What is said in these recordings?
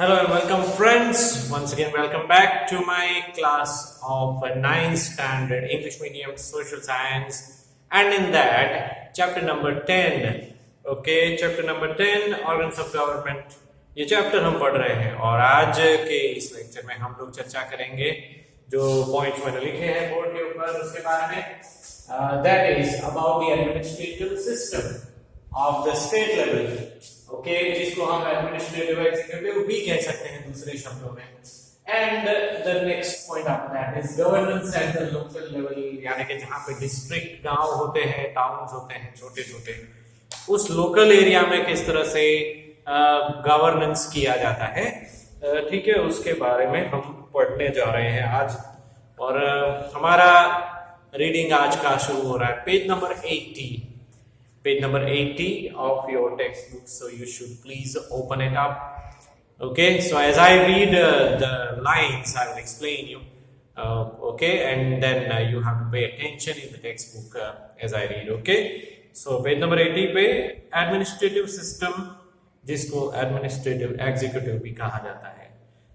Hello and welcome friends. Once again welcome back to my class of 9th standard English medium social science, and in that chapter number 10. Okay, chapter number 10 organs of government. ये chapter हम पढ़ रहे हैं और आज के इस lecture में हम लोग चर्चा करेंगे जो पॉइंट्स मैंने लिखे हैं बोर्ड के ऊपर उसके बारे में, that is about the administrative system of the state level. Okay, जिसको हम एडमिनिस्ट्रेटिव एग्जीक्यूटिव भी कह सकते हैं दूसरे शब्दों में. And the next point after that is governance eight the local level, यानी कि जहां पे डिस्ट्रिक्ट गांव होते हैं, टाउन्स होते हैं छोटे छोटे, उस लोकल एरिया में किस तरह से गवर्नेंस किया जाता है. ठीक है, उसके बारे में हम पढ़ने जा रहे हैं आज. और हमारा रीडिंग आज का शुरू हो रहा है page number 80 of your textbook, so you should please open it up. Okay, so as I read the lines, I will explain you. Okay, and then you have to pay attention in the textbook as I read. Okay, so page number 80 पे administrative system, जिसको administrative executive भी कहा जाता है.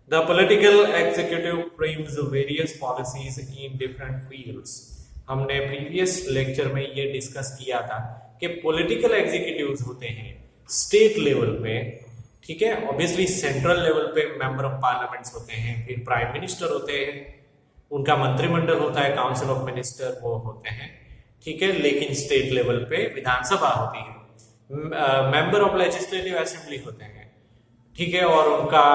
The political executive frames various policies in different fields. हमने previous lecture में ये discuss किया था कि पॉलिटिकल एग्जीक्यूटिव्स होते हैं स्टेट लेवल पे. ठीक है, ऑब्वियसली सेंट्रल लेवल पे मेंबर ऑफ पार्लियामेंट्स होते हैं, फिर प्राइम मिनिस्टर होते हैं, उनका मंत्रिमंडल होता है, काउंसिल ऑफ मिनिस्टर वो होते हैं. ठीक है, लेकिन स्टेट लेवल पे विधानसभा होती है, मेंबर ऑफ लेजिस्लेटिव असेंबली होते हैं. ठीक है, और उनका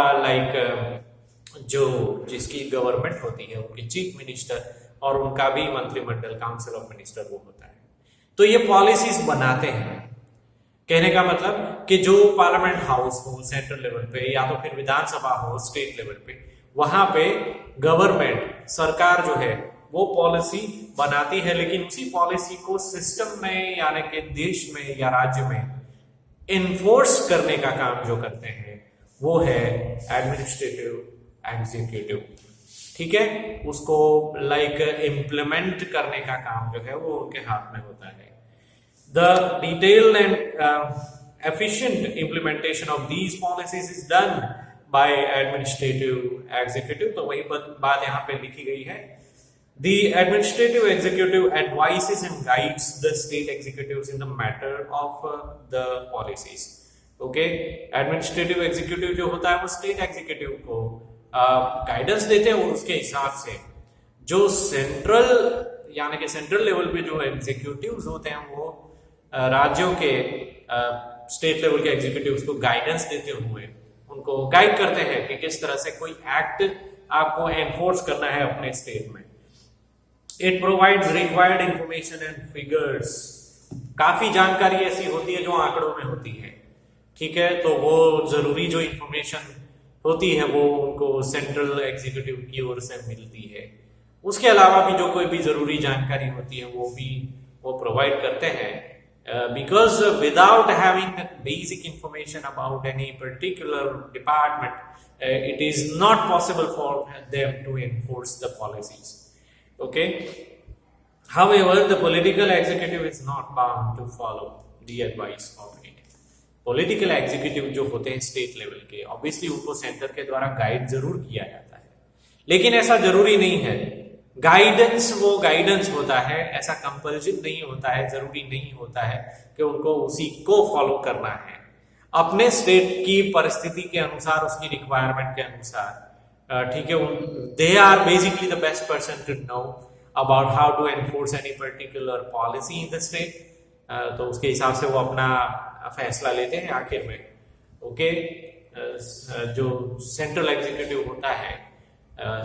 जो जिसकी गवर्नमेंट होती है उनकी चीफ मिनिस्टर और उनका भी मंत्रिमंडल काउंसिल ऑफ मिनिस्टर वो होता है. तो ये पॉलिसीज बनाते हैं. कहने का मतलब कि जो पार्लियामेंट हाउस हो सेंट्रल लेवल पे या तो फिर विधानसभा हो स्टेट लेवल पे, वहां पे गवर्नमेंट सरकार जो है वो पॉलिसी बनाती है, लेकिन उसी पॉलिसी को सिस्टम में यानी कि देश में या राज्य में इन्फोर्स करने का काम जो करते हैं वो है एडमिनिस्ट्रेटिव एग्जीक्यूटिव. ठीक है, उसको इम्प्लीमेंट करने का काम जो है वो उनके हाथ में होता है. The detailed and efficient implementation of these policies is done by administrative executive. तो वही बात यहाँ पे लिखी गई है. The administrative executive advises and guides the state executives in the matter of the policies. Okay, administrative executive जो होता है वो state executive को गाइडेंस देते हैं और उसके हिसाब से जो सेंट्रल यानी कि सेंट्रल लेवल पे जो एग्जीक्यूटिव्स होते हैं वो राज्यों के स्टेट लेवल के एग्जीक्यूटिव्स को गाइडेंस देते हुए उनको गाइड करते हैं कि किस तरह से कोई एक्ट आपको एनफोर्स करना है अपने स्टेट में. It provides required information and figures. काफी जानकारी ऐसी होती है जो आंकड़ों में होती है. ठीक है, तो वो जरूरी जो इंफॉर्मेशन होती है वो उनको सेंट्रल एग्जीक्यूटिव की ओर से मिलती है. उसके अलावा भी जो कोई भी जरूरी जानकारी होती है वो भी वो प्रोवाइड करते हैं. Because without having basic information about any particular department, it is not possible for them to enforce the policies. Okay. However, the political executive is not bound to follow the advice of it. Political executive जो होते हैं state level के, obviously उनको centre के द्वारा guide जरूर किया जाता है, लेकिन ऐसा जरूरी नहीं है. गाइडेंस वो गाइडेंस होता है, ऐसा कंपल्शन नहीं होता है, जरूरी नहीं होता है कि उनको उसी को फॉलो करना है. अपने स्टेट की परिस्थिति के अनुसार, उसकी रिक्वायरमेंट के अनुसार. ठीक है, they are basically the best person to know about how to enforce any particular policy in the state. तो उसके हिसाब से वो अपना फैसला लेते हैं आखिर में. ओके, जो सेंट्रल एग्जीक्यूटिव होता है,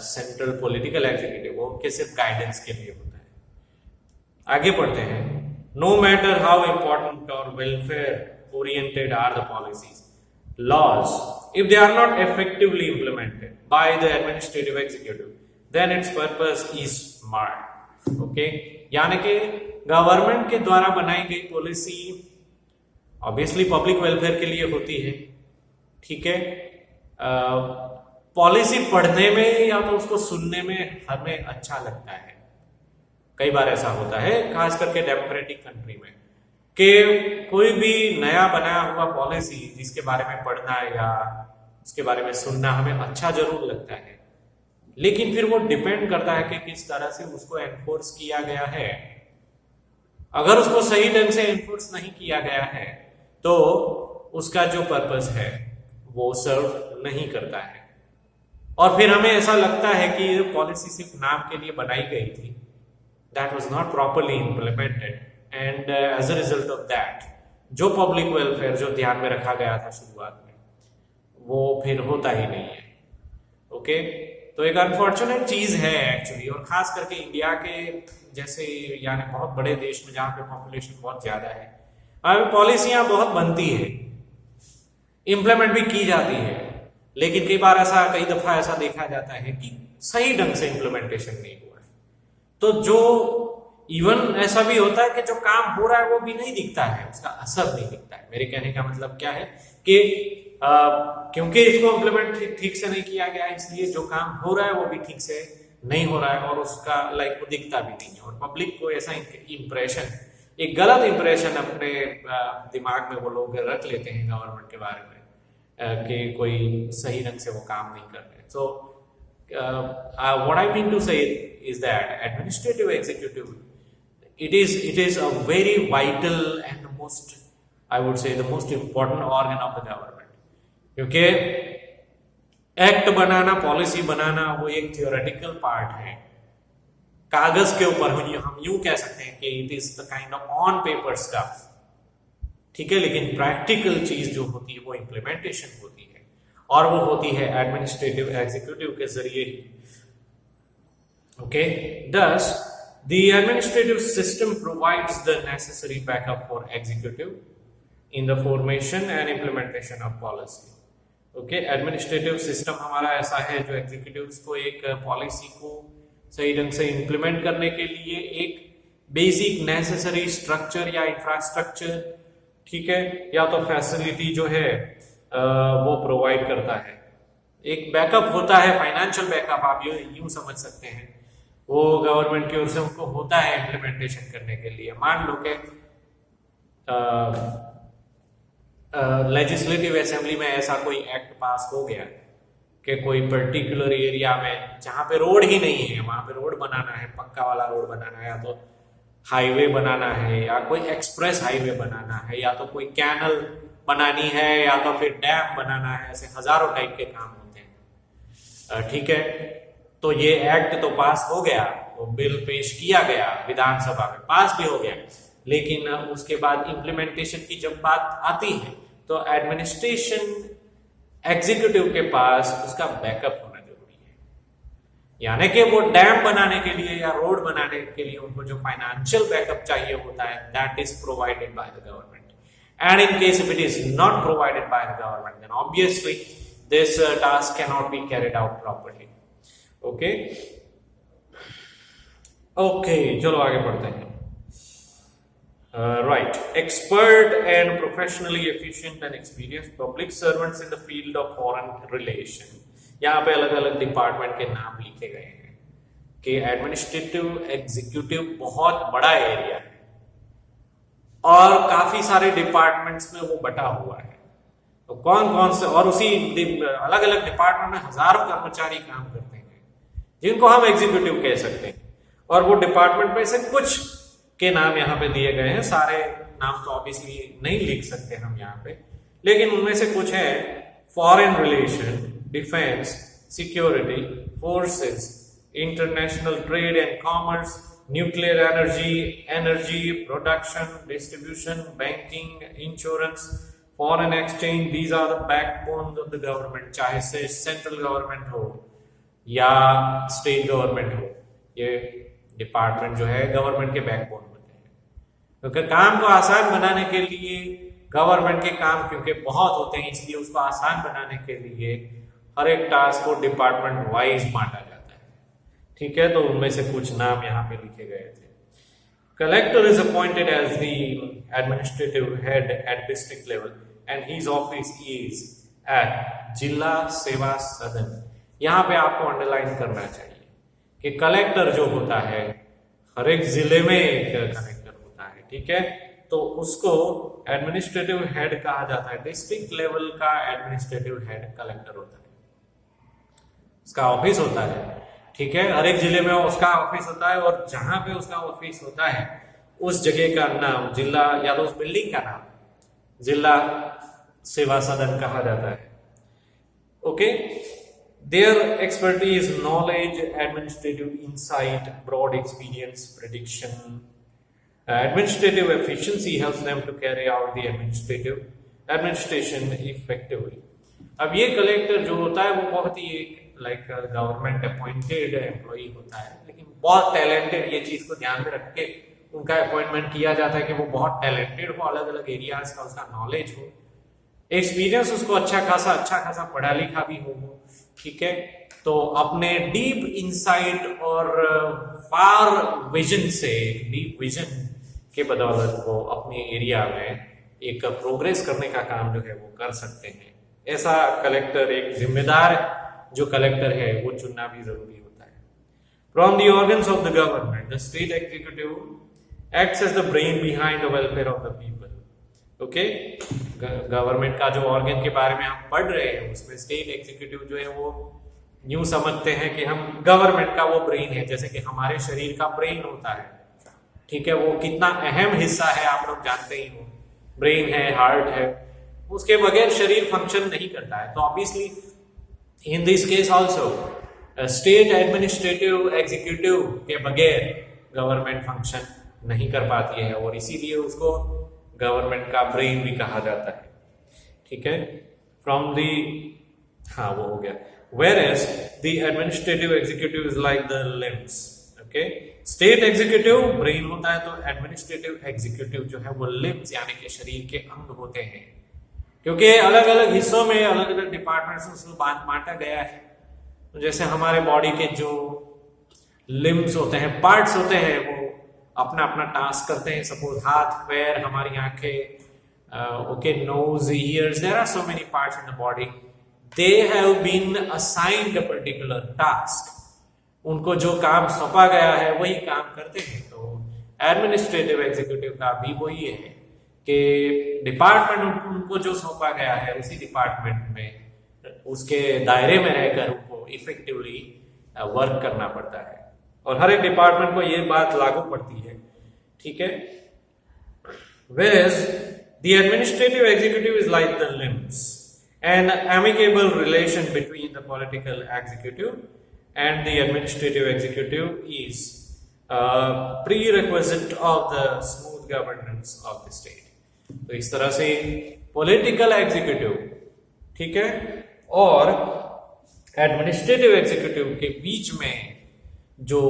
सेंट्रल पॉलिटिकल एग्जीक्यूटिव, वो उनके सिर्फ गाइडेंस के लिए होता है. आगे पढ़ते हैं. नो मैटर हाउ इंपॉर्टेंट और welfare oriented are the policies laws, if they are not effectively implemented by the administrative executive, then its purpose is smart. Okay, यानी कि गवर्नमेंट के द्वारा बनाई गई पॉलिसी ऑब्वियसली पब्लिक वेलफेयर के लिए होती है. ठीक है, पॉलिसी पढ़ने में या तो उसको सुनने में हमें अच्छा लगता है. कई बार ऐसा होता है खास करके डेमोक्रेटिक कंट्री में कि कोई भी नया बनाया हुआ पॉलिसी जिसके बारे में पढ़ना या उसके बारे में सुनना हमें अच्छा जरूर लगता है, लेकिन फिर वो डिपेंड करता है कि किस तरह से उसको एनफोर्स किया गया है। अगर उसको सही ढंग से एनफोर्स नहीं किया गया है तो उसका जो पर्पस है वो सर्व नहीं करता है, और फिर हमें ऐसा लगता है कि ये पॉलिसी सिर्फ नाम के लिए बनाई गई थी, that was not properly implemented, and as a result of that जो पब्लिक वेलफेयर जो ध्यान में रखा गया था शुरुआत में वो फिर होता ही नहीं है। ओके, तो एक अनफॉर्चुनेट चीज है एक्चुअली, और खास करके इंडिया के जैसे यानी बहुत बड़े देश में जहाँ पे पॉपुलेशन बहुत ज्यादा है, वहाँ पे पॉलिसियां बहुत बनती है, इम्प्लीमेंट भी की जाती है, लेकिन कई दफा ऐसा देखा जाता है कि सही ढंग से इम्प्लीमेंटेशन नहीं हुआ है। तो जो इवन ऐसा भी होता है कि जो काम हो रहा है वो भी नहीं दिखता है, उसका असर नहीं दिखता है। मेरे कहने का मतलब क्या है कि क्योंकि इसको इम्प्लीमेंट ठीक से नहीं किया गया है, इसलिए जो काम हो रहा है वो भी ठीक से नहीं हो रहा है, और उसका वो दिखता भी नहीं है, और पब्लिक को ऐसा इंप्रेशन, एक गलत इंप्रेशन अपने दिमाग में वो लोग रख लेते हैं गवर्नमेंट के बारे में कि कोई सही ढंग से वो काम नहीं कर रहे। So what I mean to say is that administrative executive it is a very vital and most, I would say, the most important organ of the government, क्योंकि एक्ट बनाना, पॉलिसी बनाना वो एक थियोरेटिकल पार्ट है, कागज के ऊपर हम यूं कह सकते हैं कि it is the kind of on paper stuff, ठीक है, लेकिन प्रैक्टिकल चीज जो होती है वो इम्प्लीमेंटेशन होती है, और वो होती है एडमिनिस्ट्रेटिव एग्जीक्यूटिव के जरिए ही। Okay, thus the administrative system provides the necessary backup for executive in the formation and implementation of policy. Okay, administrative system हमारा ऐसा है जो executives को एक पॉलिसी को सही ढंग से implement करने के लिए एक बेसिक नेसेसरी स्ट्रक्चर या इंफ्रास्ट्रक्चर, ठीक है, या तो फैसिलिटी जो है वो प्रोवाइड करता है। एक बैकअप होता है, फाइनेंशियल बैकअप आप यूं समझ सकते हैं, वो गवर्नमेंट की ओर से उनको होता है इम्प्लीमेंटेशन करने के लिए। मान लो कि लेजिस्लेटिव असेंबली में ऐसा कोई एक्ट पास हो गया कि कोई पर्टिकुलर एरिया में जहां पे रोड ही नहीं है वहां पे रोड बनाना है, पक्का वाला रोड बनाना है, या तो हाईवे बनाना है, या कोई एक्सप्रेस हाईवे बनाना है, या तो कोई कैनल बनानी है, या तो फिर डैम बनाना है, ऐसे हजारों टाइप के काम होते हैं, ठीक है। तो ये एक्ट तो पास हो गया, वो बिल पेश किया गया विधानसभा में, पास भी हो गया, लेकिन उसके बाद इम्प्लीमेंटेशन की जब बात आती है तो एडमिनिस्ट्रेशन एग्जीक्यूटिव के पास उसका बैकअप होना जरूरी है। यानी कि वो डैम बनाने के लिए या रोड बनाने के लिए उनको जो फाइनेंशियल बैकअप चाहिए होता है, that is provided by the government, and in case if it is not provided by the government then obviously this task can not be carried out properly. Okay okay, चलो आगे बढ़ते हैं। Right, expert and professionally efficient and experienced public servants in the field of foreign relation. यहाँ पे अलग अलग department के नाम लिखे गए हैं कि एडमिनिस्ट्रेटिव एग्जीक्यूटिव बहुत बड़ा एरिया है और काफी सारे डिपार्टमेंट्स में वो बटा हुआ है। तो कौन कौन से, और उसी अलग अलग डिपार्टमेंट में हजारों कर्मचारी काम करते हैं जिनको हम एग्जीक्यूटिव कह सकते हैं, और वो डिपार्टमेंट में से कुछ के नाम यहाँ पे दिए गए हैं। सारे नाम तो ऑब्वियसली नहीं लिख सकते हम यहाँ पे, लेकिन उनमें से कुछ है foreign relation, defence, security, forces, international trade and commerce, nuclear energy production, distribution, banking, insurance, foreign exchange. These are the backbones of the government, चाहे से सेंट्रल गवर्नमेंट हो या स्टेट गवर्नमेंट हो, ये डिपार्टमेंट जो है गवर्नमेंट के बैकबोन होते हैं। क्योंकि काम को आसान बनाने के लिए गवर्नमेंट के काम क्योंकि बहुत होते हैं, इसलिए उसको आसान बनाने के लिए हर एक टास्क को डिपार्टमेंट वाइज बांटा जाता है, ठीक है। तो उनमें से कुछ नाम यहाँ पे लिखे गए थे। Collector is appointed as the administrative head at district level and his office is at Zila Seva सदन। यहाँ पे आपको अंडरलाइन करना चाहिए कि कलेक्टर जो होता है हर एक जिले में एक कलेक्टर होता है, ठीक है। तो उसको एडमिनिस्ट्रेटिव हेड कहा जाता है। डिस्ट्रिक्ट लेवल का एडमिनिस्ट्रेटिव हेड कलेक्टर होता है, उसका ऑफिस होता है। ठीक है, हर एक जिले में उसका ऑफिस होता है, और जहां पे उसका ऑफिस होता है उस जगह का नाम जिला, या तो उस बिल्डिंग का नाम जिला सेवा सदन कहा जाता है। Okay, their expertise, knowledge, administrative insight, broad experience, prediction, administrative efficiency helps them to carry out the administration effectively. अब ये कलेक्टर जो होता है वो बहुत ही एक लाइक गवर्नमेंट अपॉइंटेड एम्प्लॉई होता है, लेकिन बहुत टैलेंटेड। ये चीज को ध्यान में रख के उनका अपॉइंटमेंट किया जाता है कि वो बहुत टैलेंटेड हो, अलग अलग एरियाज का उसका नॉलेज हो, एक्सपीरियंस उसको अच्छा खासा पढ़ा लिखा भी हो। ठीक है, तो अपने डीप इंसाइट और फार विजन से, डीप विजन के बदौलत वो अपने एरिया में एक प्रोग्रेस करने का काम जो है वो कर सकते हैं। ऐसा कलेक्टर, एक जिम्मेदार जो कलेक्टर है वो चुनना भी जरूरी होता है। From the organs of the government, the state executive acts as the brain behind the welfare of the people. Okay, government का जो ऑर्गन के बारे में हम पढ़ रहे हैं उसमें स्टेट एग्जीक्यूटिव जो है वो यूं समझते हैं कि हम गवर्नमेंट का वो ब्रेन है, जैसे कि हमारे शरीर का ब्रेन होता है। ठीक है, वो कितना अहम हिस्सा है आप लोग जानते ही हो, ब्रेन है, हार्ट है, उसके बगैर शरीर फंक्शन नहीं करता है। तो obviously in this case also state administrative executive के बगैर गवर्नमेंट फंक्शन नहीं कर पाती है, और इसीलिए उसको गवर्नमेंट का ब्रेन भी कहा जाता है। ठीक है, फ्रॉम दी, हाँ वो हो गया। Whereas the administrative executive is like the limbs. Okay, state executive brain होता है, तो administrative executive जो है वो limbs यानी कि शरीर के अंग होते हैं, क्योंकि अलग अलग हिस्सों में अलग अलग डिपार्टमेंट्स में उसको बांटा गया है। तो जैसे हमारे बॉडी के जो लिम्स होते हैं, पार्ट्स होते हैं, वो अपना अपना टास्क करते हैं। सपोज हाथ, पैर, हमारी आंखें, okay, nose, ears, there are so many parts in the body. They have been assigned a particular task, उनको जो काम सौंपा गया है वही काम करते हैं। तो एडमिनिस्ट्रेटिव एग्जीक्यूटिव का भी वही है कि डिपार्टमेंट उनको जो सौंपा गया है उसी डिपार्टमेंट में, उसके दायरे में रहकर उनको इफेक्टिवली वर्क करना पड़ता है, और हर एक डिपार्टमेंट को ये बात लागू पड़ती है। ठीक है, whereas the administrative executive is like the limbs, an amicable relation between the political executive and the administrative executive is a prerequisite of the smooth governance of the state. तो इस तरह से पॉलिटिकल एग्जीक्यूटिव, ठीक है, और administrative executive के बीच में जो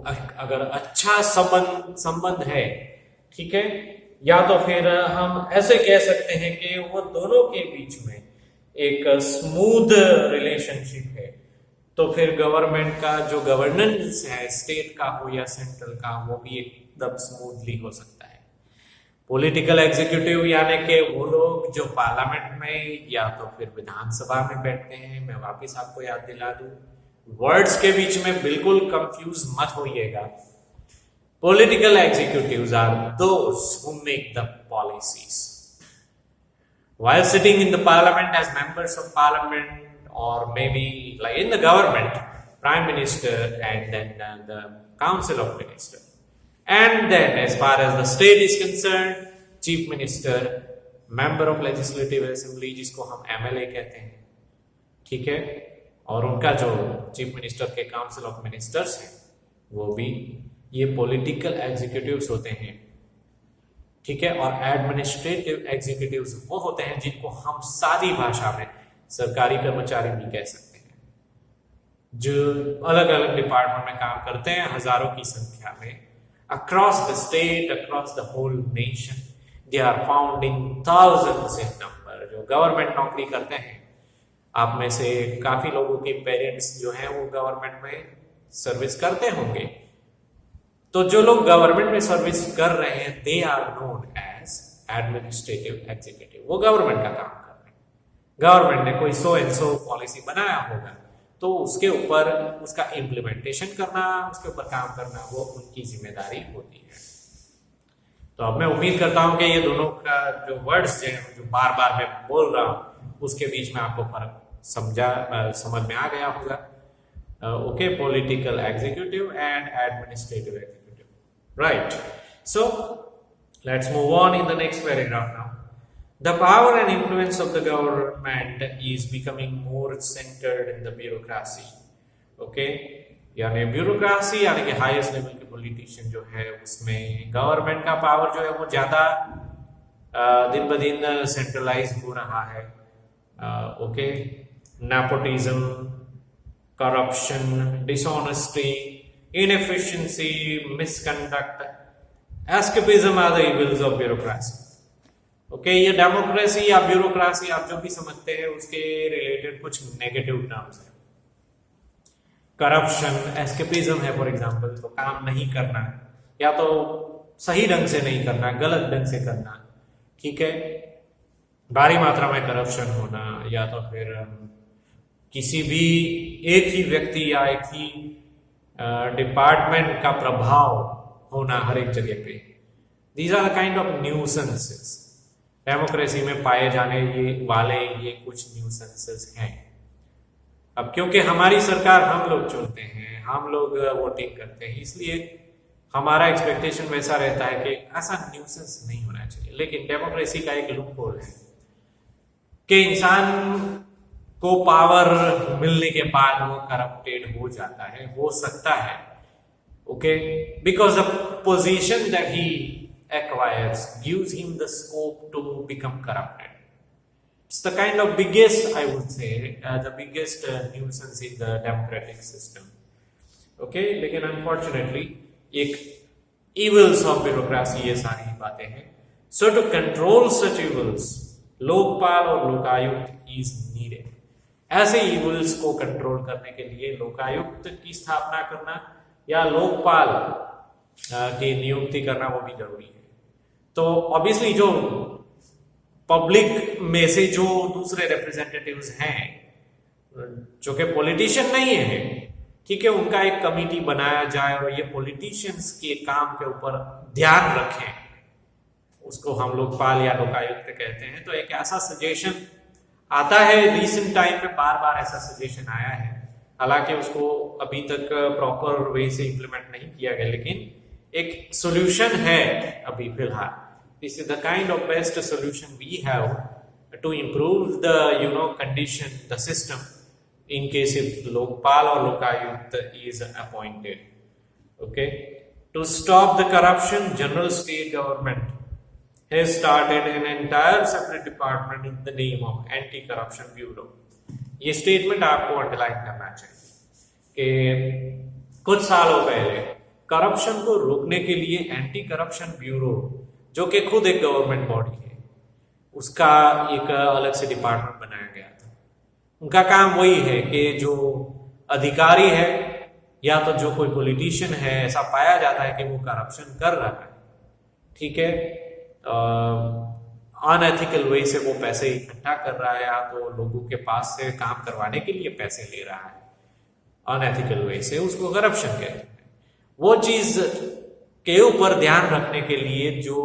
अगर अच्छा संबंध है, ठीक है, या तो फिर हम ऐसे कह सकते हैं कि वो दोनों के बीच में एक स्मूथ रिलेशनशिप है, तो फिर गवर्नमेंट का जो गवर्नेंस है, स्टेट का हो या सेंट्रल का, वो भी एकदम स्मूथली हो सकता है। पॉलिटिकल एग्जीक्यूटिव यानी कि वो लोग जो पार्लियामेंट में या तो फिर विधानसभा में बैठते हैं। मैं वापस आपको याद दिला दूं, वर्ड्स के बीच में बिल्कुल कंफ्यूज मत होइएगा। Political executives are those who make the policies while sitting in the parliament as members of parliament, or maybe like in the government, prime minister and then the council of minister, and then as far as the state is concerned, chief minister, member of legislative assembly जिसको हम MLA कहते हैं, ठीक है, और उनका जो chief minister के काउंसिल ऑफ मिनिस्टर्स हैं वो भी ये पॉलिटिकल एग्जीक्यूटिव्स होते हैं। ठीक है, और एडमिनिस्ट्रेटिव एग्जीक्यूटिव्स वो होते हैं जिनको हम सादी भाषा में सरकारी कर्मचारी भी कह सकते हैं, जो अलग अलग डिपार्टमेंट में काम करते हैं हजारों की संख्या में, across the state, across the whole nation. They are found in thousands in number, जो गवर्नमेंट नौकरी करते हैं। आप में से काफी लोगों के पेरेंट्स जो हैं वो गवर्नमेंट में सर्विस करते होंगे, तो जो लोग गवर्नमेंट में सर्विस कर रहे हैं they are known as administrative executive. वो गवर्नमेंट का काम कर रहे हैं, गवर्नमेंट ने कोई सो एंड सो पॉलिसी बनाया होगा, तो उसके ऊपर उसका इम्प्लीमेंटेशन करना, उसके ऊपर काम करना वो उनकी जिम्मेदारी होती है। तो अब मैं उम्मीद करता हूं कि ये दोनों का जो वर्ड्स हैं जो बार बार मैं बोल रहा हूं उसके बीच में आपको फर्क समझ में आ गया होगा. Okay, political executive and administrative executive, right. So let's move on in the next paragraph now. The power and influence of the government is becoming more centered in the bureaucracy. Okay, यानी bureaucracy यानी कि highest level के politician जो है उसमें government का power जो है वो ज्यादा दिन ब दिन सेंट्रलाइज हो रहा है. Okay, nepotism, corruption, dishonesty, inefficiency, misconduct, escapism are the evils of bureaucracy. Okay, ये डेमोक्रेसी या ब्यूरोक्रेसी आप जो भी समझते हैं उसके रिलेटेड कुछ नेगेटिव टर्म्स हैं. करप्शन, एस्केपिज्म है फॉर एग्जांपल, तो काम नहीं करना या तो सही ढंग से नहीं करना, गलत ढंग से करना. ठीक है, भारी मात्रा में करप्शन होना या तो फिर किसी भी एक ही व्यक्ति या एक ही डिपार्टमेंट का प्रभाव होना हर एक जगह पे. These are kind of nuisances. Democracy में पाए जाने वाले ये कुछ न्यूसेंसेस हैं. अब क्योंकि हमारी सरकार हम लोग चुनते हैं, हम लोग वोटिंग करते हैं, इसलिए हमारा एक्सपेक्टेशन वैसा रहता है कि ऐसा न्यूसेंस नहीं होना चाहिए. लेकिन डेमोक्रेसी का एक लूप होल है कि इंसान को पावर मिलने के बाद वो करप्टेड हो जाता है, हो सकता है. Okay, because the position that he acquires gives him the scope to become corrupted. It's the kind of biggest, I would say, the biggest nuisance in the democratic system. Okay, लेकिन unfortunately एक evils of bureaucracy ये सारी बातें हैं. So to control such evils, Lokpal और Lokayukta is needed. ऐसे evils को control करने के लिए लोकायुक्त की स्थापना करना या लोकपाल की नियुक्ति करना वो भी जरूरी है. तो ऑब्वियसली जो पब्लिक में से जो दूसरे रिप्रेजेंटेटिव्स हैं जो कि पॉलिटिशियन नहीं है, ठीक है, उनका एक कमिटी बनाया जाए और ये पॉलिटिशियंस के काम के ऊपर ध्यान रखें. उसको हम लोकपाल या लोकायुक्त कहते हैं. तो एक ऐसा सजेशन आता है रिसेंट टाइम में, बार बार ऐसा सजेशन आया है. हालांकि उसको अभी तक प्रॉपर वे से इंप्लीमेंट नहीं किया गया, लेकिन एक सोल्यूशन है अभी फिलहाल. This is the kind of best solution we have to improve the condition, the system in case if Lokpal और Lokayukta is appointed. Okay, to stop the corruption, general state government has started an entire separate department in the name of Anti-Corruption Bureau. ये statement आपको underline करना चाहिए कि कुछ सालों पहले corruption को रोकने के लिए एंटी करप्शन ब्यूरो, जो कि खुद एक गवर्नमेंट बॉडी है, उसका एक अलग से डिपार्टमेंट बनाया गया था. उनका काम वही है कि जो अधिकारी है या तो जो कोई पॉलिटिशियन है, ऐसा पाया जाता है कि वो करप्शन कर रहा है, ठीक है, अनएथिकल वे से वो पैसे इकट्ठा कर रहा है या तो लोगों के पास से काम करवाने के लिए पैसे ले रहा है अनएथिकल वे से, उसको करप्शन कहते हैं. वो चीज के ऊपर ध्यान रखने के लिए जो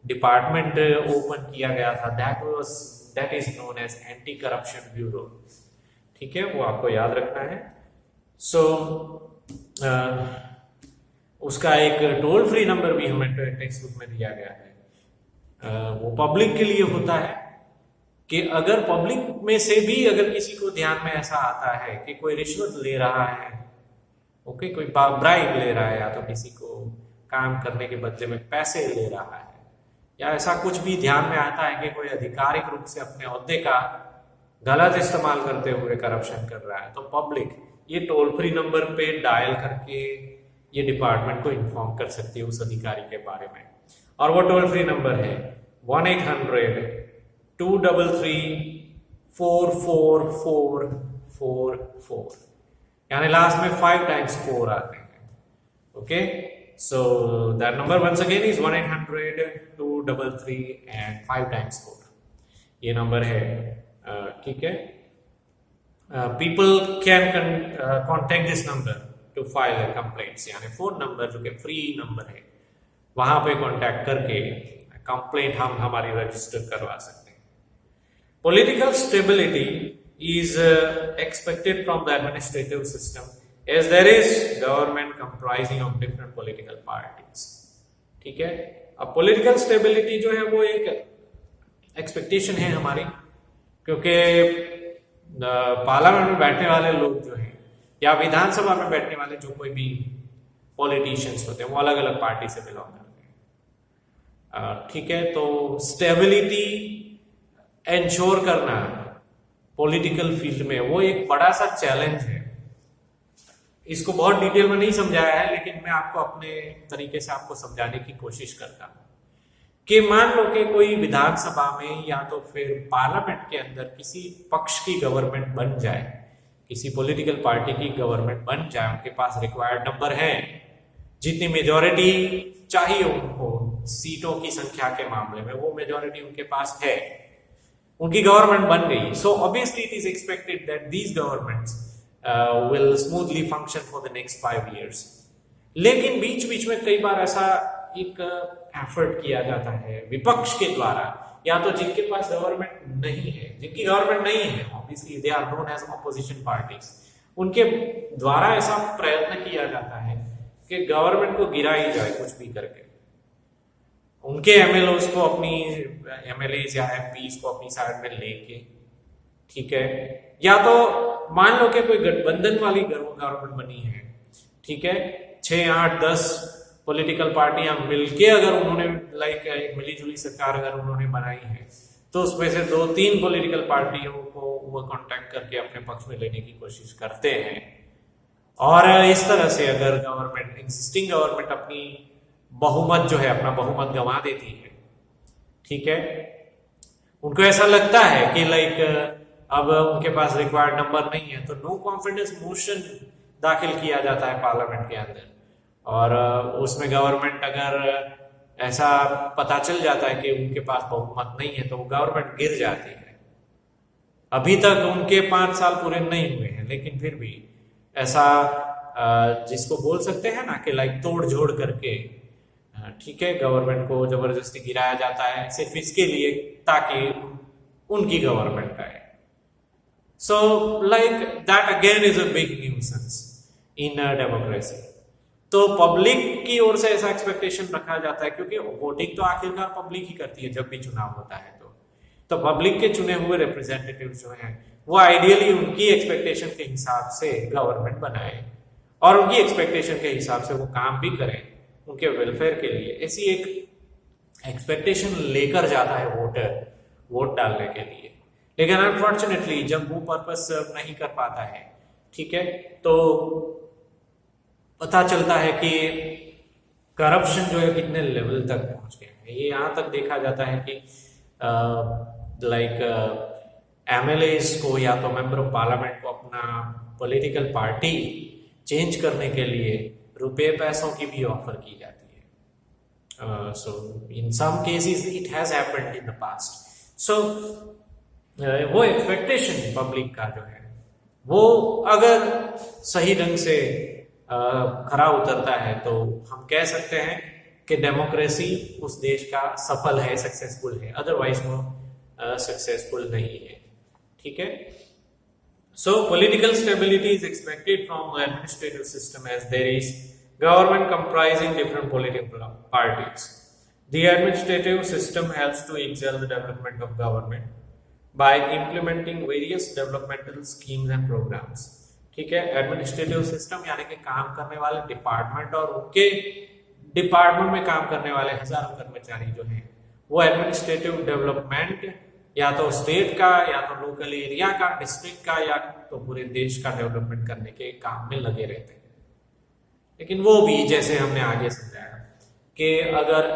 डिपार्टमेंट ओपन किया गया था, that is known as anti corruption bureau. ठीक है, वो आपको याद रखना है. सो उसका एक टोल फ्री नंबर भी हमें टेक्स्ट बुक में दिया गया है. वो पब्लिक के लिए होता है कि अगर पब्लिक में से भी अगर किसी को ध्यान में ऐसा आता है कि कोई रिश्वत ले रहा है, ओके, कोई ब्राइब ले रहा है या तो किसी को काम करने के बदले में पैसे ले रहा है, या ऐसा कुछ भी ध्यान में आता है कि कोई आधिकारिक रूप से अपने ओहदे का गलत इस्तेमाल करते हुए करप्शन कर रहा है, तो पब्लिक ये टोल फ्री नंबर पे डायल करके ये डिपार्टमेंट को इन्फॉर्म कर सकती है उस अधिकारी के बारे में. और वो टोल फ्री नंबर है 1-800-233-44444, यानी लास्ट में 5 times 4 आते हैं. Okay, so that number once again is 1-800-233 and 5 times 4. ये नंबर है. ठीक है, people can contact this number two file complaints, यानी फोन नंबर जो कि फ्री नंबर है वहां पे कांटेक्ट करके कंप्लेंट हम हमारी रजिस्टर करवा सकते हैं। Political stability is expected from the administrative system as there is government comprising of different political parties। ठीक है, अब पॉलिटिकल स्टेबिलिटी जो है वो एक एक्सपेक्टेशन है हमारी, क्योंकि पार्लियामेंट में बैठने वाले लोग जो हैं या विधानसभा में बैठने वाले जो कोई भी पॉलिटिशियंस होते हैं वो अलग अलग पार्टी से बिलोंग करते हैं। ठीक है, तो स्टेबिलिटी एंश्योर करना पॉलिटिकल फील्ड में वो एक बड़ा सा चैलेंज है। इसको बहुत डिटेल में नहीं समझाया है, लेकिन मैं आपको अपने तरीके से आपको समझाने की कोशिश करता हूं कि मान लो कि कोई विधानसभा में या तो फिर पार्लियामेंट के अंदर किसी पक्ष की गवर्नमेंट बन जाए, किसी पॉलिटिकल पार्टी की गवर्नमेंट बन जाए, उनके पास रिक्वायर्ड नंबर है, जितनी मेजॉरिटी चाहिए उनको सीटों की संख्या के मामले में वो मेजॉरिटी उनके पास है, उनकी गवर्नमेंट बन गई। So obviously it is expected that these governments will smoothly function for the next 5 years। लेकिन बीच बीच में कई बार ऐसा एक एफर्ट किया जाता है विपक्ष के द्वारा, या तो जिनके पास गवर्नमेंट नहीं है, जिनकी गवर्नमेंट नहीं है, obviously they are known as opposition parties, उनके द्वारा ऐसा प्रयत्न किया जाता है कि गवर्नमेंट को गिरा ही जाए कुछ भी करके, उनके एमएलओ को अपनी एमएलए या एमपीज को अपनी साइड में लेके। ठीक है, या तो मान लो कि कोई गठबंधन वाली गवर्नमेंट बनी है, ठीक है, 6, 8, 10 पॉलिटिकल पार्टियां मिलके अगर उन्होंने एक मिलीजुली सरकार अगर उन्होंने बनाई है, तो उसमें से 2-3 पॉलिटिकल पार्टियों को वो कांटेक्ट करके अपने पक्ष में लेने की कोशिश करते हैं। और इस तरह से अगर गवर्नमेंट, एग्जिस्टिंग गवर्नमेंट अपनी बहुमत जो है, अपना बहुमत गंवा देती है, ठीक है, उनको ऐसा लगता है कि अब उनके पास रिक्वायर्ड नंबर नहीं है, तो नो कॉन्फिडेंस मोशन दाखिल किया जाता है पार्लियामेंट के अंदर, और उसमें गवर्नमेंट अगर ऐसा पता चल जाता है कि उनके पास बहुमत नहीं है तो वो गवर्नमेंट गिर जाती है। अभी तक उनके 5 साल पूरे नहीं हुए हैं, लेकिन फिर भी ऐसा जिसको बोल सकते हैं ना कि तोड़ जोड़ करके, ठीक है, गवर्नमेंट को जबरदस्ती गिराया जाता है सिर्फ इसके लिए ताकि उनकी गवर्नमेंट आए। So that again is a big nuisance in democracy. तो पब्लिक की ओर से ऐसा एक्सपेक्टेशन रखा जाता है, क्योंकि वोटिंग तो आखिरकार पब्लिक ही करती है जब भी चुनाव होता है, तो पब्लिक के चुने हुए रिप्रेजेंटेटिव जो हैं वो आइडियली उनकी एक्सपेक्टेशन के हिसाब से गवर्नमेंट बनाए और उनकी एक्सपेक्टेशन के हिसाब से वो काम भी करें उनके वेलफेयर के लिए। ऐसी एक एक्सपेक्टेशन लेकर जाता है वोटर वोट डालने के लिए, लेकिन अनफॉर्चुनेटली जब वो पर्पस सर्व नहीं कर पाता है, ठीक है, तो पता चलता है कि करप्शन जो है कितने लेवल तक पहुंच गया है। ये यहाँ तक देखा जाता है कि एमएलएस को या तो मेंबर ऑफ पार्लियामेंट को अपना पॉलिटिकल पार्टी चेंज करने के लिए रुपए पैसों की भी ऑफर की जाती है। So in some cases it has happened in the past. So वो एक्सपेक्टेशन पब्लिक का जो है वो अगर सही ढंग से खरा उतरता है तो हम कह सकते हैं कि डेमोक्रेसी उस देश का सफल है, सक्सेसफुल है, अदरवाइज वो सक्सेसफुल नहीं है। ठीक है, so political stability is expected from the administrative system as there is government comprising different political parties. The administrative system helps to excel the development of government by implementing various developmental schemes and programs. ठीक है, administrative system यानी कि काम करने वाले department और उनके department में काम करने वाले हजारों कर्मचारी जो हैं वो एडमिनिस्ट्रेटिव डेवलपमेंट या तो स्टेट का या तो लोकल एरिया का, डिस्ट्रिक्ट का, या तो पूरे देश का डेवलपमेंट करने के काम में लगे रहते हैं। लेकिन वो भी जैसे हमने आगे समझाया कि अगर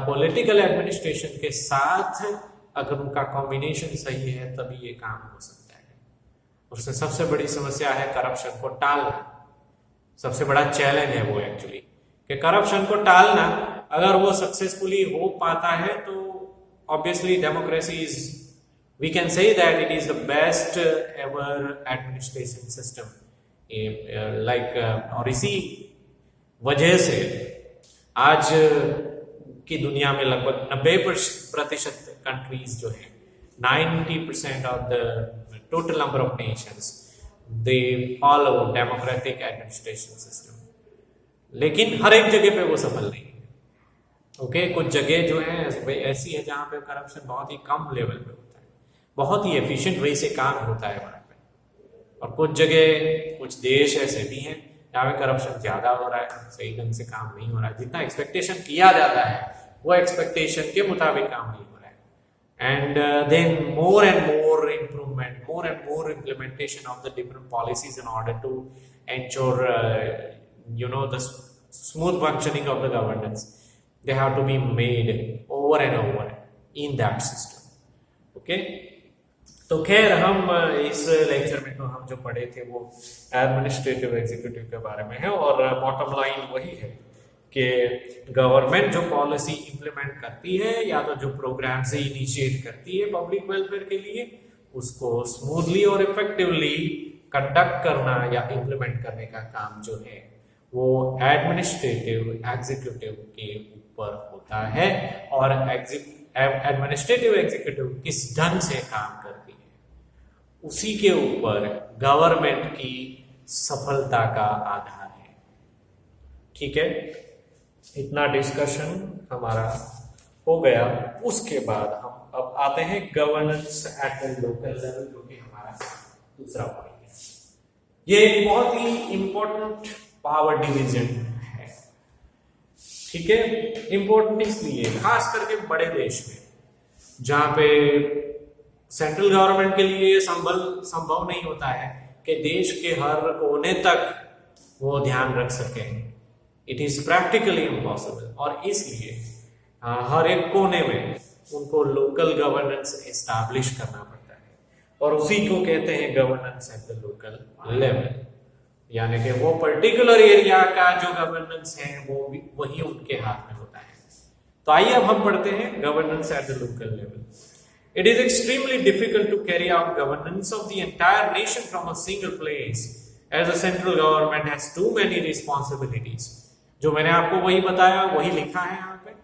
पॉलिटिकल एडमिनिस्ट्रेशन के साथ अगर उनका कॉम्बिनेशन सही है तभी ये काम हो सकता है। उसमें सबसे बड़ी समस्या है करप्शन को टालना। सबसे बड़ा चैलेंज है वो एक्चुअली कि करप्शन को टालना अगर वो सक्सेसफुली हो पाता है तो obviously democracy is, we can say that it is the best ever administration system, और इसी वजह से आज कि दुनिया में लगभग 90% कंट्रीज जो है, 90% of the total number of Nations they follow democratic administration system, लेकिन हर एक जगह पे वो सफल नहीं है। ओके, कुछ जगह जो है ऐसी है जहाँ पे करप्शन बहुत ही कम लेवल पे होता है, बहुत ही एफिशिएंट वे से काम होता है वहाँ पे, और कुछ जगह कुछ देश ऐसे भी हैं जहाँ पे करप्शन ज्यादा हो रहा है, सही ढंग से काम नहीं हो रहा है, जितना एक्सपेक्टेशन किया जाता है वो एक्सपेक्टेशन के मुताबिक काम नहीं हो रहा है। And then more and more improvement, more and more implementation of the different policies in order to ensure the smooth functioning of the governance, they have to be made over and over in that system. Okay, तो खैर हम इस lecture में तो हम जो पढ़े थे वो एडमिनिस्ट्रेटिव एग्जीक्यूटिव के बारे में है, और बॉटम लाइन वही है कि गवर्नमेंट जो पॉलिसी इंप्लीमेंट करती है या तो जो प्रोग्राम से इनिशिएट करती है पब्लिक वेलफेयर के लिए, उसको स्मूथली और इफेक्टिवली कंडक्ट करना या इंप्लीमेंट करने का काम जो है वो एडमिनिस्ट्रेटिव एग्जीक्यूटिव के ऊपर होता है। और एडमिनिस्ट्रेटिव एग्जीक्यूटिव किस ढंग से काम करती है उसी के ऊपर गवर्नमेंट की सफलता का आधार है। ठीक है, इतना डिस्कशन हमारा हो गया। उसके बाद हम अब आते हैं governance eight the local level, जो कि हमारा दूसरा पॉइंट है। ये एक बहुत ही इंपॉर्टेंट पावर डिवीजन है। ठीक है, इंपॉर्टेंट इसलिए खास करके बड़े देश में जहां पे सेंट्रल गवर्नमेंट के लिए संभव नहीं होता है कि देश के हर कोने तक वो ध्यान रख सके, इट इज प्रैक्टिकली इम्पॉसिबल, और इसलिए हर एक कोने में उनको लोकल गवर्नेंस एस्टैब्लिश करना पड़ता है, और उसी को कहते हैं governance eight the local level, यानी कि वो पर्टिकुलर एरिया का जो गवर्नेंस है वो भी वही उनके हाथ में होता है। तो आइए अब हम पढ़ते हैं governance eight the local level. It is extremely difficult to carry out governance of the entire nation from a single place, as the central government has too many responsibilities. जो मैंने आपको वही बताया वही लिखा है यहाँ पे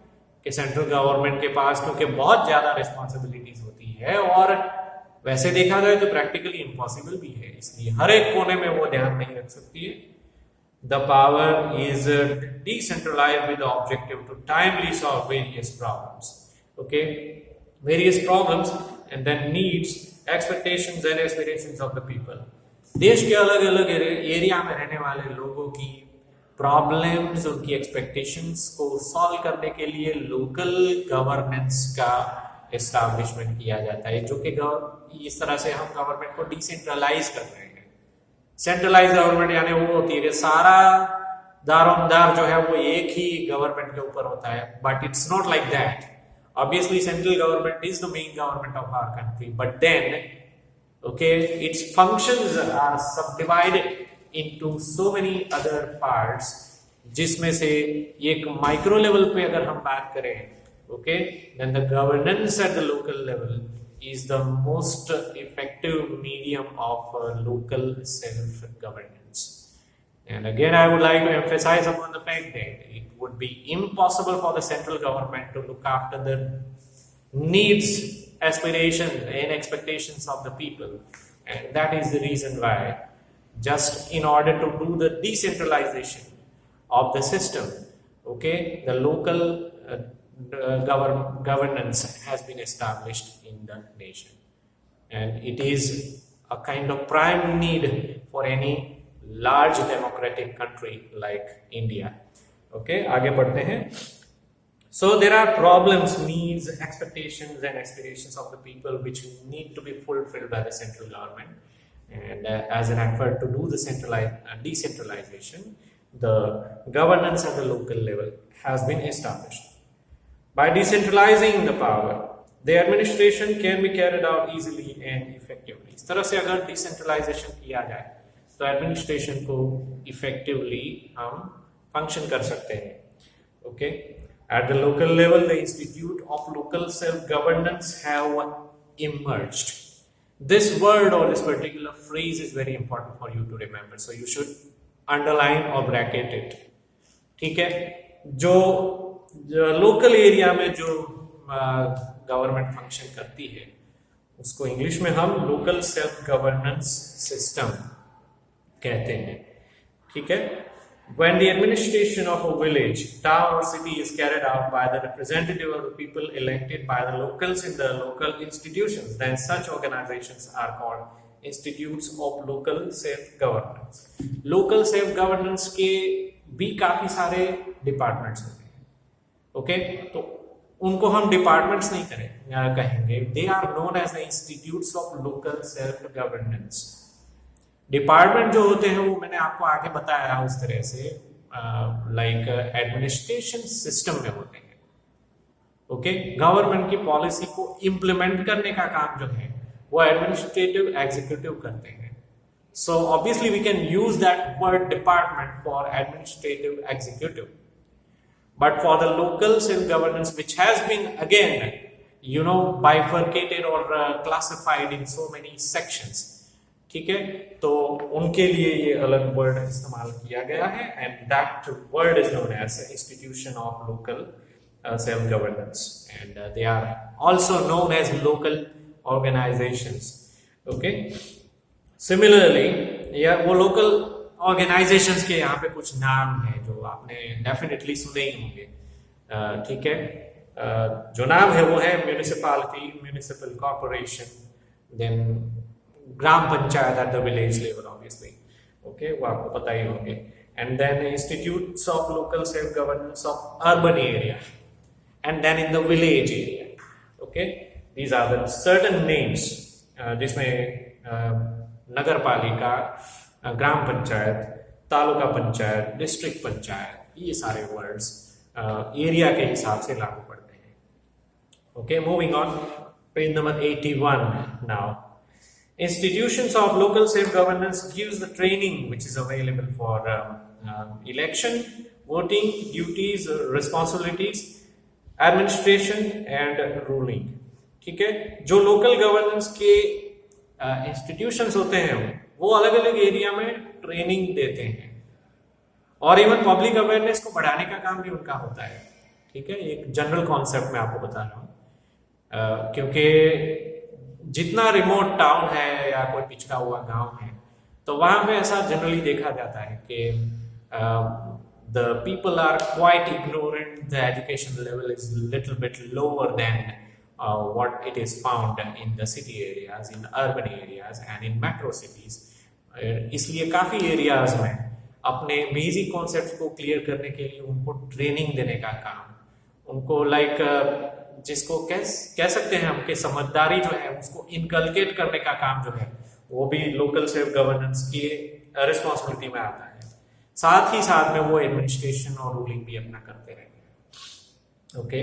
कि सेंट्रल गवर्नमेंट के पास क्योंकि बहुत ज्यादा रिस्पॉन्सिबिलिटीज होती है, और वैसे देखा जाए तो प्रैक्टिकली इम्पॉसिबल भी है, इसलिए हर एक कोने में वो ध्यान नहीं रख सकती है। The power is decentralized with the objective to timely solve various problems. Okay, various problems and then needs, expectations and aspirations of the people. देश के अलग अलग एरिया में रहने वाले लोगों की प्रॉब्लम्स, उनकी एक्सपेक्टेशंस को सॉल्व करने के लिए लोकल गवर्नेंस का एस्टैब्लिशमेंट किया जाता है, जो कि इस तरह से हम गवर्नमेंट को डिसेंट्रलाइज कर रहे हैं। सेंट्रलाइज गवर्नमेंट यानी वो होती है कि सारा दारोमदार जो है वो एक ही गवर्नमेंट के ऊपर होता है, but it's not like that. Obviously, central government is the main government of our country, but then, okay, its functions are subdivided into so many other parts, जिसमें से एक माइक्रो लेवल पे अगर हम बात करें, okay, then the governance at the local level is the most effective medium of local self-governance. And again, I would like to emphasize upon the fact that it would be impossible for the central government to look after the needs, aspirations, and expectations of the people. And that is the reason why, just in order to do the decentralization of the system, okay, the local governance has been established in the nation. And it is a kind of prime need for any large democratic country like India. Okay, आगे बढ़ते हैं. So there are problems, needs, expectations and aspirations of the people which need to be fulfilled by the central government. And as an effort to do the decentralization, the governance at the local level has been established. By decentralizing the power, the administration can be carried out easily and effectively. इस तरह से अगर decentralization किया जाए तो administration को effectively हम function कर सकते हैं. Okay, at the local level the institute of local self governance have emerged. This word और this particular phrase is very important for you to remember, so you should underline और bracket it. ठीक है, जो local area में जो government function करती है उसको इंग्लिश में हम लोकल सेल्फ गवर्नेंस सिस्टम कहते हैं, ठीक है। When the administration of a village, town or city is carried out by the representative of the people elected by the locals in the local institutions, then such organizations are called institutes of local self-governance. Local self-governance के भी काफी सारे departments होते हैं, okay तो उनको हम departments नहीं कहेंगे, they are known as the institutes of local self governance. Department जो होते हैं वो मैंने आपको आगे बताया उस तरह से लाइक एडमिनिस्ट्रेशन सिस्टम में होते हैं, ओके। गवर्नमेंट की पॉलिसी को इम्प्लीमेंट करने का काम जो है वो एडमिनिस्ट्रेटिव एग्जीक्यूटिव करते हैं। So obviously we can use that word department for administrative executive, but for the local self governance which has been again bifurcated or classified in so many sections, ठीक है, तो उनके लिए ये अलग वर्ड इस्तेमाल किया गया है and that word is known as institution of local self governance and they are also known as local organisations, okay. Similarly वो लोकल ऑर्गेनाइजेशंस के यहाँ पे कुछ नाम है जो आपने डेफिनेटली सुने ही होंगे, ठीक है। जो नाम है वो है municipality, municipal corporation, then gram panchayat at the village level obviously, okay वो आपको पता ही होंगे, and then institutes of local self governance of urban area and then in the village area, okay. These are the certain names जिसमें nagar palika, gram panchayat, taluka panchayat, district panchayat, ये सारे words area के हिसाब से लागू पड़ते हैं, okay. Moving on, page number 81 now. Institutions of local self-governance gives the training which is available for election, voting, duties, responsibilities, administration and ruling, ठीक है। जो local governance के institutions होते हैं वो अलग अलग एरिया में ट्रेनिंग देते हैं और इवन पब्लिक अवेयरनेस को बढ़ाने का काम भी उनका होता है, ठीक है। एक जनरल कॉन्सेप्ट मैं आपको बता रहा हूँ, क्योंकि जितना रिमोट टाउन है या कोई पिछड़ा हुआ गांव है तो वहां पे ऐसा जनरली देखा जाता है कि the people are quite ignorant, the education level is little bit lower than what it is found in the city areas, in urban areas and in metro cities. इसलिए काफी एरियाज में अपने बेसिक कॉन्सेप्ट्स को clear करने के लिए उनको training देने का काम, उनको लाइक जिसको कह सकते हैं हम कि समझदारी जो है उसको इनकलकेट करने का काम जो है वो भी लोकल सेल्फ गवर्नेंस की रिस्पॉन्सिबिलिटी में आता है। साथ ही साथ में वो एडमिनिस्ट्रेशन और रूलिंग भी अपना करते रहते हैं, okay.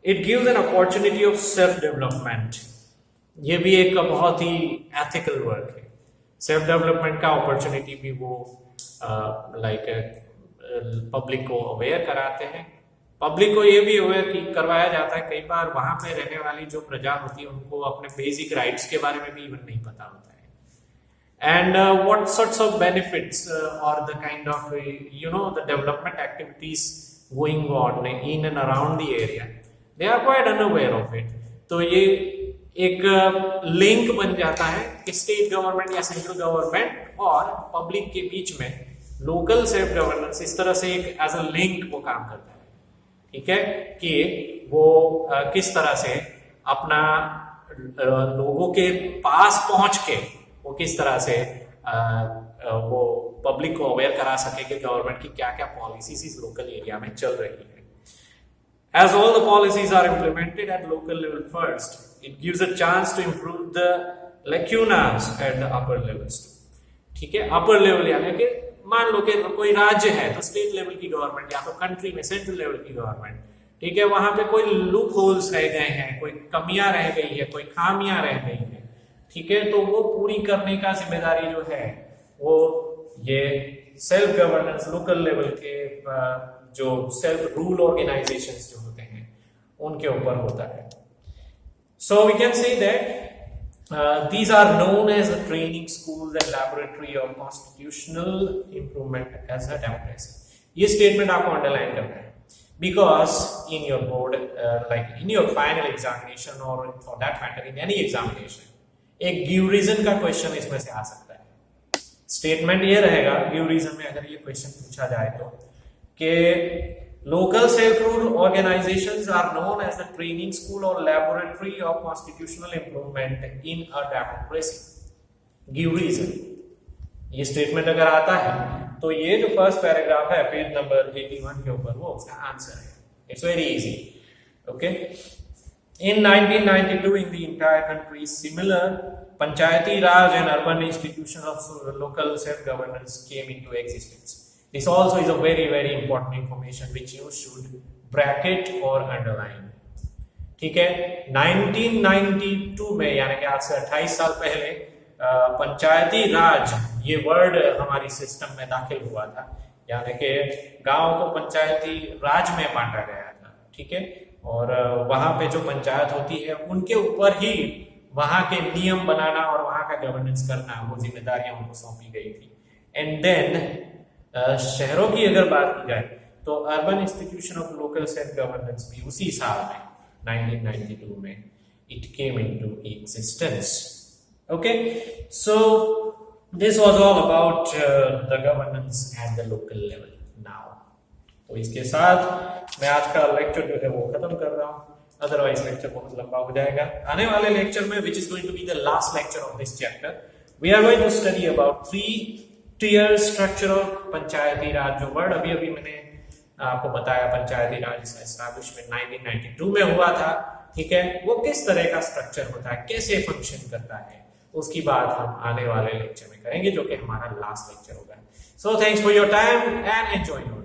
It gives an opportunity of self development, ये भी एक बहुत ही एथिकल वर्क है। सेल्फ डेवलपमेंट का अपॉर्चुनिटी भी वो पब्लिक को अवेयर कराते हैं। पब्लिक को ये भी अवेयर करवाया जाता है, कई बार वहां पे रहने वाली जो प्रजा होती है उनको अपने बेसिक राइट्स के बारे में भी इवन नहीं पता होता है। And what sorts of benefits or the kind of the development activities going on in and around the area, they are quite unaware of it. तो ये एक लिंक बन जाता है कि स्टेट गवर्नमेंट या सेंट्रल गवर्नमेंट और पब्लिक के बीच में लोकल सेल्फ गवर्नेंस इस तरह से एक एज अ लिंक वो काम करता है, ठीक है, कि वो किस तरह से अपना लोगों के पास पहुंच के वो किस तरह से वो पब्लिक को अवेयर करा सके कि गवर्नमेंट की क्या क्या पॉलिसीज इस लोकल एरिया में चल रही है। As all the policies are implemented at local level first, it gives a chance to improve the lacunas at the upper levels. ठीक है, अपर लेवल यानी कि मान लो कि कोई राज्य है तो स्टेट लेवल की गवर्नमेंट या तो कंट्री में सेंट्रल लेवल की गवर्नमेंट, ठीक है, वहां पे कोई लूप होल्स रह गए हैं, कोई कमियां रह गई है, कोई खामियां रह गई है, ठीक है, तो वो पूरी करने का जिम्मेदारी जो है वो ये सेल्फ गवर्नेंस लोकल लेवल के जो सेल्फ रूल ऑर्गेनाइजेशंस जो होते हैं उनके ऊपर होता है। So we can say that these are known as the training schools and laboratory of constitutional improvement as a democracy. ये स्टेटमेंट आपको अंडरलाइन करना है because in your board like in your final examination or for that matter in any examination एक give reason का question इसमें से आ सकता है। स्टेटमेंट ये रहेगा गिव रीजन में अगर ये क्वेश्चन पूछा जाए तो कि local self-rule organizations are known as the training school or laboratory of constitutional improvement in a democracy. Give reason. ये स्टेटमेंट अगर आता है तो ये जो फर्स्ट पैराग्राफ है पेज नंबर 81 के ऊपर वो उसका आंसर है। It's very easy. Okay, in 1992 in the entire country similar panchayati raj and urban institutions of local self governance came into existence. This also is a very very important information which you should bracket or underline. ठीक है, 1992 में यानी कि आज से 28 साल पहले पंचायती राज ये वर्ड हमारी सिस्टम में दाखिल हुआ था, यानी कि गांव को पंचायती राज में बांटा गया था। ठीक है, और वहां पे जो पंचायत होती है उनके ऊपर ही वहां के नियम बनाना और वहां का गवर्नेंस करना वो जिम्मेदारियां उनको सौंपी गई थी। एंड देन शहरों की अगर बात की जाए तो urban institution of local self governance भी उसी साल में 1992 में it came into existence. Okay, so this was all about the governance at the local level now. तो इसके साथ मैं आज का लेक्चर जो है वो खत्म कर रहा हूँ, अदरवाइज लेक्चर बहुत लंबा हो जाएगा। आने वाले लेक्चर में which is going to be the last lecture of this chapter, we are going to study about 3-tier structure of पंचायती राज। जो वर्ड अभी अभी मैंने आपको बताया पंचायती राज इसका एस्टैब्लिशमेंट 1992 में हुआ था। ठीक है, वो किस तरह का स्ट्रक्चर होता है, कैसे फंक्शन करता है, उसकी बात हम आने वाले लेक्चर में करेंगे जो कि हमारा लास्ट लेक्चर होगा। So thanks for your time and enjoy your